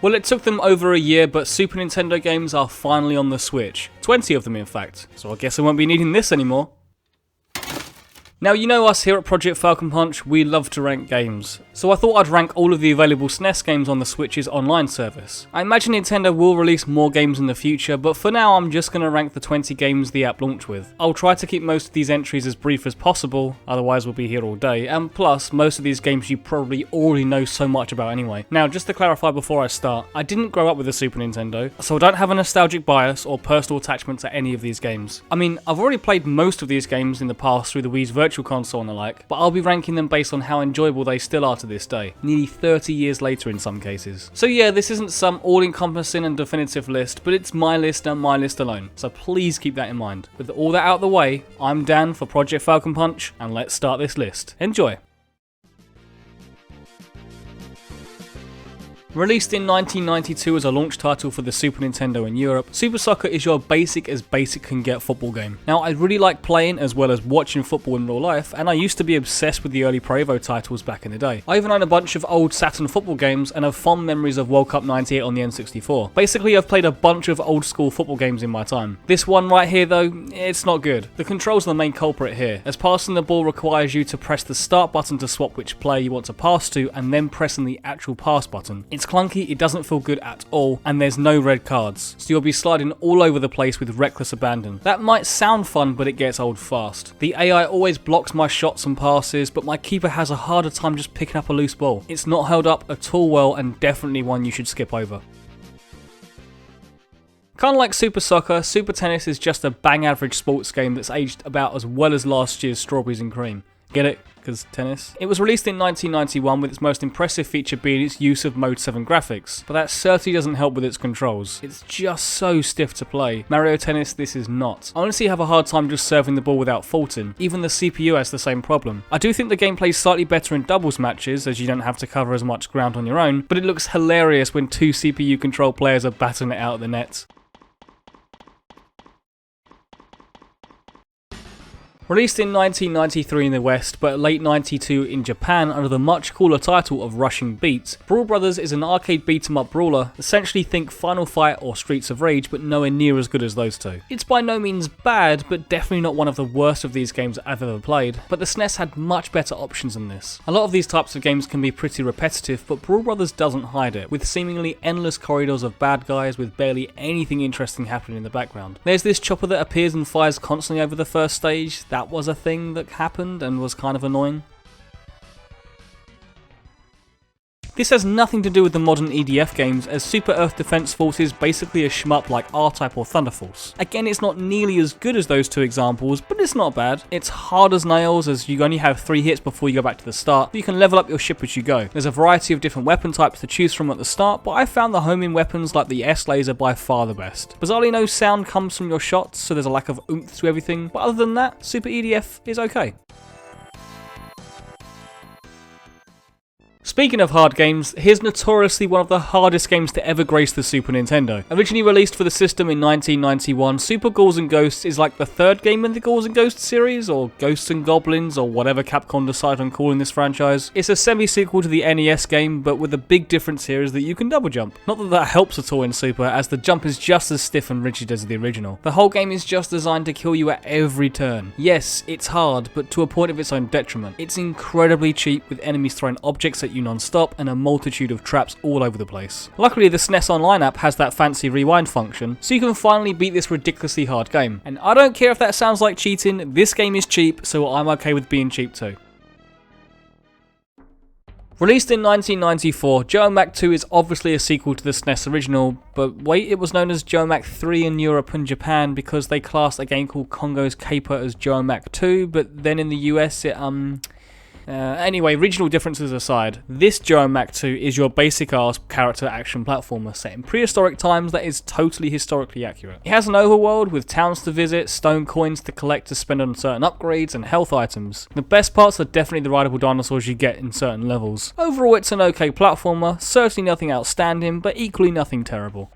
Well, it took them over a year, but Super Nintendo games are finally on the Switch. 20 of them in fact, so I guess I won't be needing this anymore. Now, you know us here at Project Falcon Punch, we love to rank games. So I thought I'd rank all of the available SNES games on the Switch's online service. I imagine Nintendo will release more games in the future, but for now I'm just going to rank the 20 games the app launched with. I'll try to keep most of these entries as brief as possible, otherwise we'll be here all day, and plus, most of these games you probably already know so much about anyway. Now, just to clarify before I start, I didn't grow up with a Super Nintendo, so I don't have a nostalgic bias or personal attachment to any of these games. I mean, I've already played most of these games in the past through the Wii's Virtual Console and the like, but I'll be ranking them based on how enjoyable they still are to this day, nearly 30 years later in some cases. So yeah, this isn't some all-encompassing and definitive list, but it's my list and my list alone, so please keep that in mind. With all that out of the way, I'm Dan for Project Falcon Punch, and let's start this list. Enjoy! Released in 1992 as a launch title for the Super Nintendo in Europe, Super Soccer is your basic as basic can get football game. Now, I really like playing as well as watching football in real life, and I used to be obsessed with the early Pro Evo titles back in the day. I even own a bunch of old Saturn football games and have fond memories of World Cup 98 on the N64. Basically, I've played a bunch of old school football games in my time. This one right here though, it's not good. The controls are the main culprit here, as passing the ball requires you to press the start button to swap which player you want to pass to, and then pressing the actual pass button. It's clunky, it doesn't feel good at all, and there's no red cards, so you'll be sliding all over the place with reckless abandon. That might sound fun, but it gets old fast. The AI always blocks my shots and passes, but my keeper has a harder time just picking up a loose ball. It's not held up at all well, and definitely one you should skip over. Kinda like Super Soccer, Super Tennis is just a bang average sports game that's aged about as well as last year's Strawberries and Cream. Get it? Because tennis? It was released in 1991 with its most impressive feature being its use of Mode 7 graphics, but that certainly doesn't help with its controls. It's just so stiff to play. Mario Tennis, this is not. I honestly have a hard time just serving the ball without faulting. Even the CPU has the same problem. I do think the game plays slightly better in doubles matches, as you don't have to cover as much ground on your own, but it looks hilarious when two CPU controlled players are battering it out of the net. Released in 1993 in the West, but late 92 in Japan under the much cooler title of Rushing Beat, Brawl Brothers is an arcade beat-em-up brawler, essentially think Final Fight or Streets of Rage, but nowhere near as good as those two. It's by no means bad, but definitely not one of the worst of these games I've ever played, but the SNES had much better options than this. A lot of these types of games can be pretty repetitive, but Brawl Brothers doesn't hide it, with seemingly endless corridors of bad guys with barely anything interesting happening in the background. There's this chopper that appears and fires constantly over the first stage. That was a thing that happened and was kind of annoying. This has nothing to do with the modern E.D.F games, as Super Earth Defense Force is basically a shmup like R-Type or Thunder Force. Again, it's not nearly as good as those two examples, but it's not bad. It's hard as nails, as you only have 3 hits before you go back to the start, but you can level up your ship as you go. There's a variety of different weapon types to choose from at the start, but I found the homing weapons like the S-Laser by far the best. Bizarrely, no sound comes from your shots, so there's a lack of oomph to everything, but other than that, Super E.D.F is okay. Speaking of hard games, here's notoriously one of the hardest games to ever grace the Super Nintendo. Originally released for the system in 1991, Super Ghouls and Ghosts is like the third game in the Ghouls and Ghosts series, or Ghosts and Goblins, or whatever Capcom decide on calling this franchise. It's a semi-sequel to the NES game, but with a big difference here is that you can double jump. Not that that helps at all in Super, as the jump is just as stiff and rigid as the original. The whole game is just designed to kill you at every turn. Yes, it's hard, but to a point of its own detriment. It's incredibly cheap, with enemies throwing objects at you non-stop and a multitude of traps all over the place. Luckily, the SNES Online app has that fancy rewind function, so you can finally beat this ridiculously hard game. And I don't care if that sounds like cheating, this game is cheap, so I'm okay with being cheap too. Released in 1994, Geomac 2 is obviously a sequel to the SNES original, but wait, it was known as Geomac 3 in Europe and Japan because they classed a game called Congo's Caper as Geomac 2, but then in the US anyway, regional differences aside, this Geomac 2 is your basic-ass character action platformer set in prehistoric times that is totally historically accurate. It has an overworld with towns to visit, stone coins to collect to spend on certain upgrades, and health items. The best parts are definitely the rideable dinosaurs you get in certain levels. Overall, it's an okay platformer, certainly nothing outstanding, but equally nothing terrible.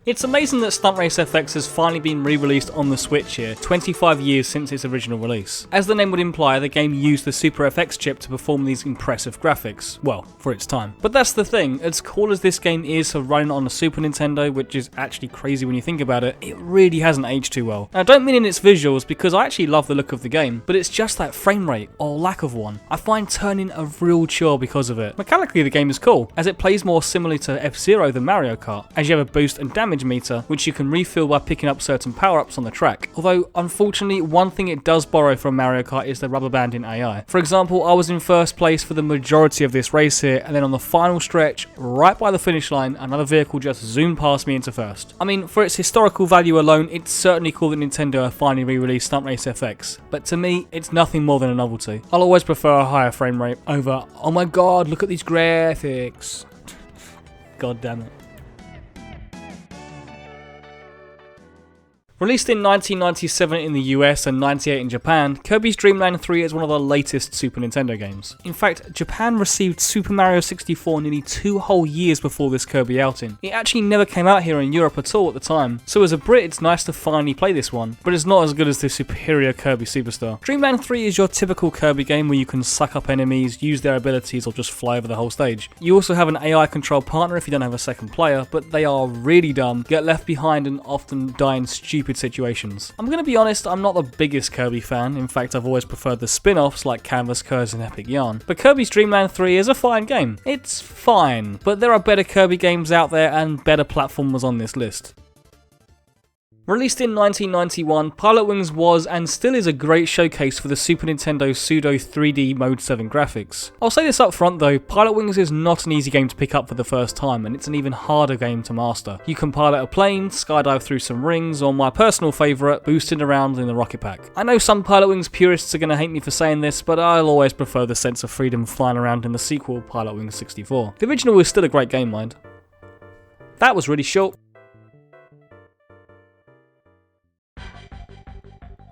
It's amazing that Stunt Race FX has finally been re-released on the Switch here, 25 years since its original release. As the name would imply, the game used the Super FX chip to perform these impressive graphics. Well, for its time. But that's the thing, as cool as this game is for running on a Super Nintendo, which is actually crazy when you think about it, it really hasn't aged too well. Now, I don't mean in its visuals, because I actually love the look of the game, but it's just that frame rate, or lack of one. I find turning a real chore because of it. Mechanically, the game is cool, as it plays more similarly to F-Zero than Mario Kart, as you have a boost and damage meter, which you can refill by picking up certain power-ups on the track. Although, unfortunately, one thing it does borrow from Mario Kart is the rubber banding AI. For example, I was in first place for the majority of this race here, and then on the final stretch, right by the finish line, another vehicle just zoomed past me into first. I mean, for its historical value alone, it's certainly cool that Nintendo have finally re-released Stunt Race FX, but to me, it's nothing more than a novelty. I'll always prefer a higher frame rate over, oh my god, look at these graphics. God damn it. Released in 1997 in the US and 98 in Japan, Kirby's Dream Land 3 is one of the latest Super Nintendo games. In fact, Japan received Super Mario 64 nearly 2 whole years before this Kirby outing. It actually never came out here in Europe at all at the time, so as a Brit it's nice to finally play this one, but it's not as good as the superior Kirby Superstar. Dream Land 3 is your typical Kirby game where you can suck up enemies, use their abilities, or just fly over the whole stage. You also have an AI controlled partner if you don't have a second player, but they are really dumb, get left behind and often die in stupid situations. I'm going to be honest, I'm not the biggest Kirby fan. In fact, I've always preferred the spin-offs like Canvas Curse and Epic Yarn. But Kirby's Dream Land 3 is a fine game. It's fine, but there are better Kirby games out there and better platformers on this list. Released in 1991, Pilotwings was and still is a great showcase for the Super Nintendo pseudo 3D Mode 7 graphics. I'll say this up front though, Pilotwings is not an easy game to pick up for the first time, and it's an even harder game to master. You can pilot a plane, skydive through some rings, or my personal favourite, boosting around in the rocket pack. I know some Pilotwings purists are going to hate me for saying this, but I'll always prefer the sense of freedom flying around in the sequel, Pilotwings 64. The original is still a great game, mind. That was really short.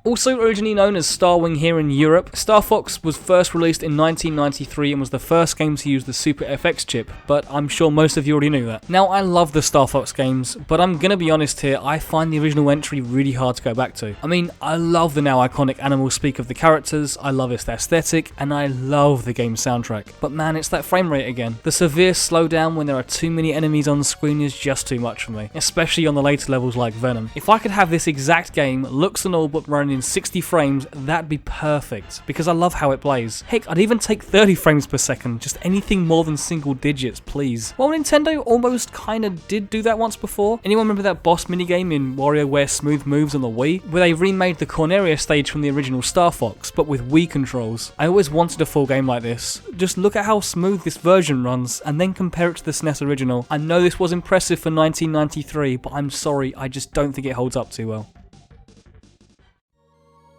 Also originally known as Starwing here in Europe, Star Fox was first released in 1993 and was the first game to use the Super FX chip, but I'm sure most of you already knew that. Now, I love the Star Fox games, but I'm gonna be honest here, I find the original entry really hard to go back to. I mean, I love the now iconic animal speak of the characters, I love its aesthetic, and I love the game's soundtrack. But man, it's that frame rate again. The severe slowdown when there are too many enemies on the screen is just too much for me, especially on the later levels like Venom. If I could have this exact game, looks and all, but running in 60 frames, that'd be perfect, because I love how it plays. Heck, I'd even take 30 frames per second, just anything more than single digits, please. Well, Nintendo almost kinda did do that once before. Anyone remember that boss minigame in WarioWare Smooth Moves on the Wii? Where they remade the Corneria stage from the original Star Fox, but with Wii controls. I always wanted a full game like this. Just look at how smooth this version runs, and then compare it to the SNES original. I know this was impressive for 1993, but I'm sorry, I just don't think it holds up too well.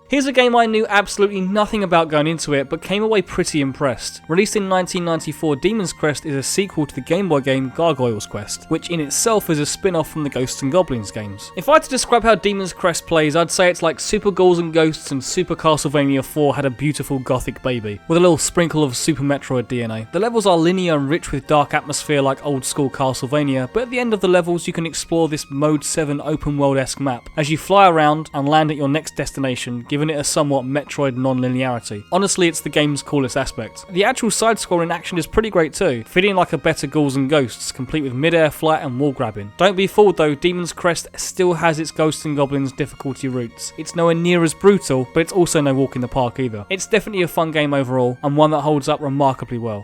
Here's a game I knew absolutely nothing about going into it, but came away pretty impressed. Released in 1994, Demon's Crest is a sequel to the Game Boy game Gargoyle's Quest, which in itself is a spin-off from the Ghosts and Goblins games. If I had to describe how Demon's Crest plays, I'd say it's like Super Ghouls and Ghosts and Super Castlevania 4 had a beautiful gothic baby, with a little sprinkle of Super Metroid DNA. The levels are linear and rich with dark atmosphere like old school Castlevania, but at the end of the levels you can explore this Mode 7 open world-esque map, as you fly around and land at your next destination, giving it a somewhat Metroid non-linearity. Honestly, it's the game's coolest aspect. The actual side-scrolling action is pretty great too, feeling like a better Ghouls and Ghosts, complete with mid-air flight and wall grabbing. Don't be fooled though, Demon's Crest still has its Ghosts and Goblins difficulty roots. It's nowhere near as brutal, but it's also no walk in the park either. It's definitely a fun game overall, and one that holds up remarkably well.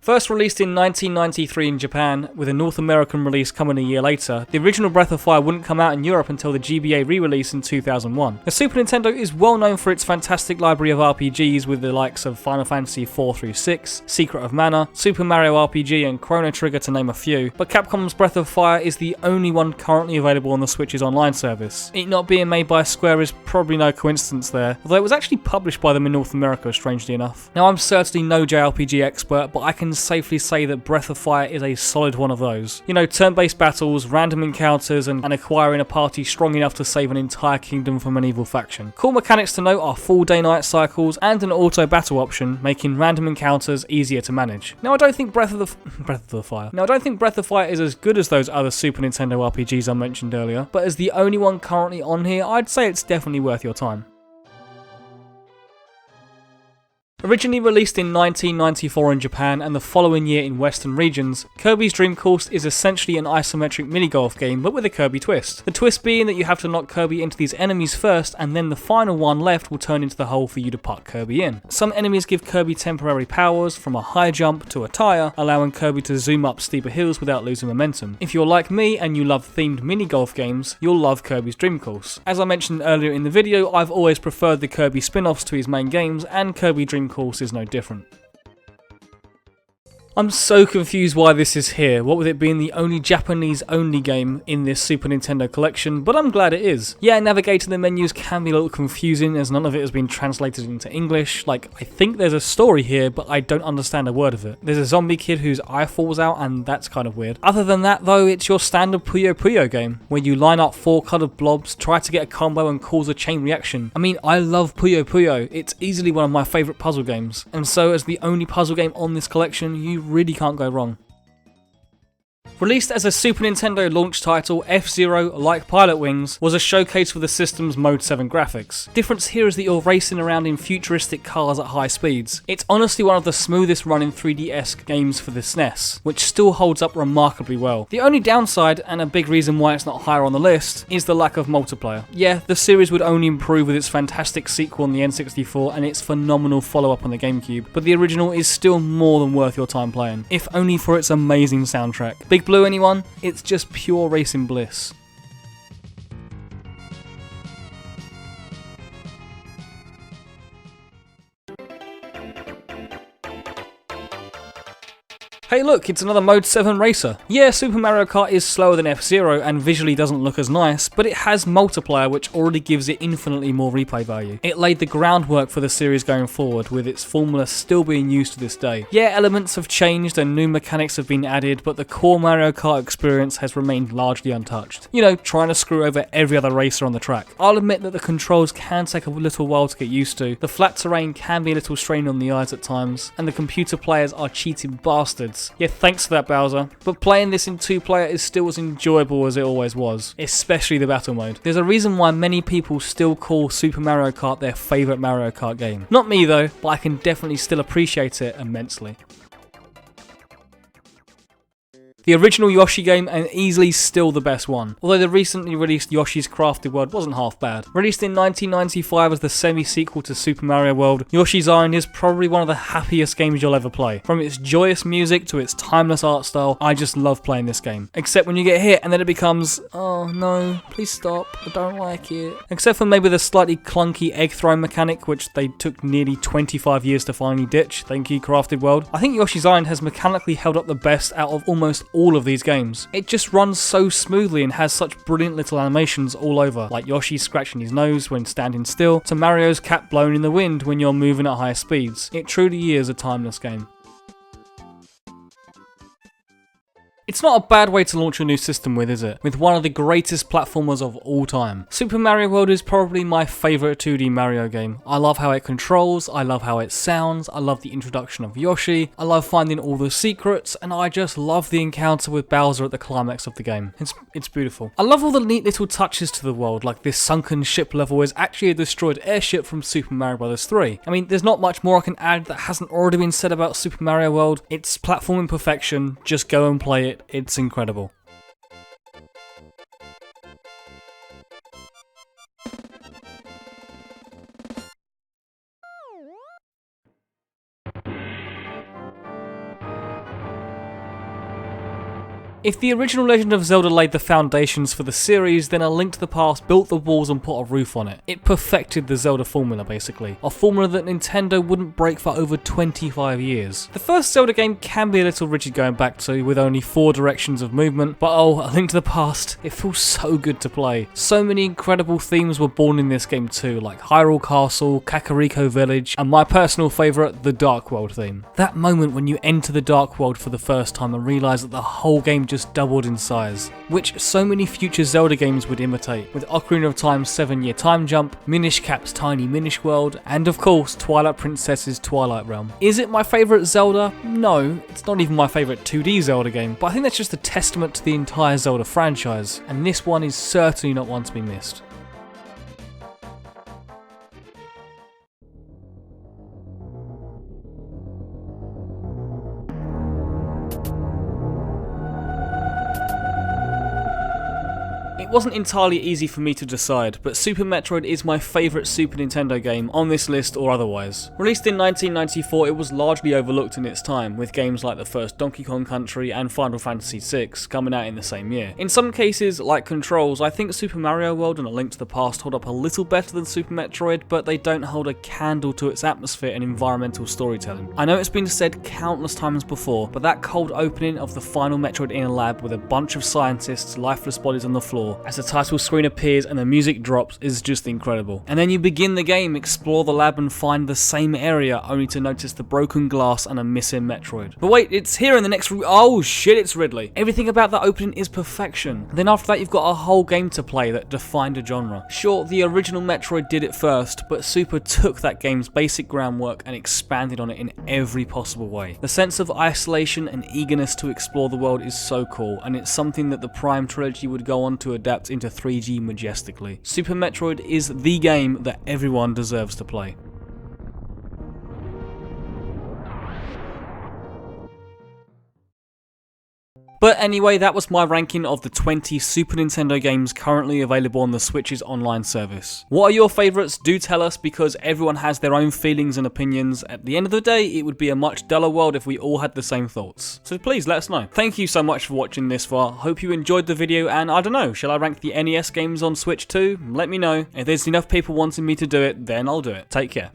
First released in 1993 in Japan, with a North American release coming a year later, the original Breath of Fire wouldn't come out in Europe until the GBA re-release in 2001. The Super Nintendo is well known for its fantastic library of RPGs with the likes of Final Fantasy 4-6, Secret of Mana, Super Mario RPG and Chrono Trigger to name a few, but Capcom's Breath of Fire is the only one currently available on the Switch's online service. It not being made by Square is probably no coincidence there, although it was actually published by them in North America, strangely enough. Now, I'm certainly no JRPG expert, but I can can safely say that Breath of Fire is a solid one of those. You know, turn-based battles, random encounters, and acquiring a party strong enough to save an entire kingdom from an evil faction. Cool mechanics to note are full day-night cycles and an auto battle option, making random encounters easier to manage. Now, I don't think Breath of the Fire is as good as those other Super Nintendo RPGs I mentioned earlier, but as the only one currently on here, I'd say it's definitely worth your time. Originally released in 1994 in Japan and the following year in Western regions, Kirby's Dream Course is essentially an isometric mini-golf game but with a Kirby twist. The twist being that you have to knock Kirby into these enemies first and then the final one left will turn into the hole for you to putt Kirby in. Some enemies give Kirby temporary powers from a high jump to a tire, allowing Kirby to zoom up steeper hills without losing momentum. If you're like me and you love themed mini-golf games, you'll love Kirby's Dream Course. As I mentioned earlier in the video, I've always preferred the Kirby spin-offs to his main games and Kirby Dream Course is no different. I'm so confused why this is here, what with it being the only Japanese only game in this Super Nintendo collection, but I'm glad it is. Yeah, navigating the menus can be a little confusing as none of it has been translated into English. Like, I think there's a story here, but I don't understand a word of it. There's a zombie kid whose eye falls out and that's kind of weird. Other than that though, it's your standard Puyo game, where you line up 4 coloured blobs, try to get a combo and cause a chain reaction. I mean, I love Puyo, it's easily one of my favourite puzzle games, and so as the only puzzle game on this collection, you really can't go wrong. Released as a Super Nintendo launch title, F-Zero, like Pilotwings, was a showcase for the system's Mode 7 graphics. Difference here is that you're racing around in futuristic cars at high speeds. It's honestly one of the smoothest running 3D-esque games for the SNES, which still holds up remarkably well. The only downside, and a big reason why it's not higher on the list, is the lack of multiplayer. Yeah, the series would only improve with its fantastic sequel on the N64 and its phenomenal follow-up on the GameCube, but the original is still more than worth your time playing, if only for its amazing soundtrack. Big Blue anyone? It's just pure racing bliss. Hey look, it's another Mode 7 racer. Yeah, Super Mario Kart is slower than F-Zero and visually doesn't look as nice, but it has multiplayer which already gives it infinitely more replay value. It laid the groundwork for the series going forward, with its formula still being used to this day. Yeah, elements have changed and new mechanics have been added, but the core Mario Kart experience has remained largely untouched. You know, trying to screw over every other racer on the track. I'll admit that the controls can take a little while to get used to, the flat terrain can be a little straining on the eyes at times, and the computer players are cheating bastards. Yeah, thanks for that, Bowser. But playing this in 2-player is still as enjoyable as it always was, especially the battle mode. There's a reason why many people still call Super Mario Kart their favourite Mario Kart game. Not me though, but I can definitely still appreciate it immensely. The original Yoshi game, and easily still the best one, although the recently released Yoshi's Crafted World wasn't half bad. Released in 1995 as the semi-sequel to Super Mario World, Yoshi's Island is probably one of the happiest games you'll ever play. From its joyous music to its timeless art style, I just love playing this game. Except when you get hit and then it becomes, oh no, please stop, I don't like it. Except for maybe the slightly clunky egg throw mechanic, which they took nearly 25 years to finally ditch, thank you Crafted World. I think Yoshi's Island has mechanically held up the best out of almost all of these games. It just runs so smoothly and has such brilliant little animations all over, like Yoshi scratching his nose when standing still, to Mario's cap blown in the wind when you're moving at high speeds. It truly is a timeless game. It's not a bad way to launch a new system with, is it? With one of the greatest platformers of all time. Super Mario World is probably my favourite 2D Mario game. I love how it controls, I love how it sounds, I love the introduction of Yoshi, I love finding all the secrets, and I just love the encounter with Bowser at the climax of the game. It's beautiful. I love all the neat little touches to the world, like this sunken ship level is actually a destroyed airship from Super Mario Bros. 3. I mean, there's not much more I can add that hasn't already been said about Super Mario World. It's platforming perfection, just go and play it. It's incredible. If the original Legend of Zelda laid the foundations for the series, then A Link to the Past built the walls and put a roof on it. It perfected the Zelda formula basically, a formula that Nintendo wouldn't break for over 25 years. The first Zelda game can be a little rigid going back to, with only 4 directions of movement, but oh, A Link to the Past, it feels so good to play. So many incredible themes were born in this game too, like Hyrule Castle, Kakariko Village, and my personal favourite, the Dark World theme. That moment when you enter the Dark World for the first time and realise that the whole game just doubled in size, which so many future Zelda games would imitate, with Ocarina of Time's 7-year time jump, Minish Cap's tiny Minish World, and of course Twilight Princess's Twilight Realm. Is it my favourite Zelda? No, it's not even my favourite 2D Zelda game, but I think that's just a testament to the entire Zelda franchise, and this one is certainly not one to be missed. It wasn't entirely easy for me to decide, but Super Metroid is my favourite Super Nintendo game on this list or otherwise. Released in 1994, it was largely overlooked in its time, with games like the first Donkey Kong Country and Final Fantasy VI coming out in the same year. In some cases, like Controls, I think Super Mario World and A Link to the Past hold up a little better than Super Metroid, but they don't hold a candle to its atmosphere and environmental storytelling. I know it's been said countless times before, but that cold opening of the final Metroid in a lab with a bunch of scientists' lifeless bodies on the floor, as the title screen appears and the music drops, is just incredible. And then you begin the game, explore the lab and find the same area, only to notice the broken glass and a missing Metroid. But wait, it's here in the next room. Oh shit, it's Ridley. Everything about that opening is perfection. And then after that you've got a whole game to play that defined a genre. Sure, the original Metroid did it first, but Super took that game's basic groundwork and expanded on it in every possible way. The sense of isolation and eagerness to explore the world is so cool, and it's something that the Prime trilogy would go on to adapt into 3D majestically. Super Metroid is the game that everyone deserves to play. But anyway, that was my ranking of the 20 Super Nintendo games currently available on the Switch's online service. What are your favourites? Do tell us, because everyone has their own feelings and opinions. At the end of the day, it would be a much duller world if we all had the same thoughts. So please let us know. Thank you so much for watching this far. Hope you enjoyed the video, and I don't know, shall I rank the NES games on Switch too? Let me know. If there's enough people wanting me to do it, then I'll do it. Take care.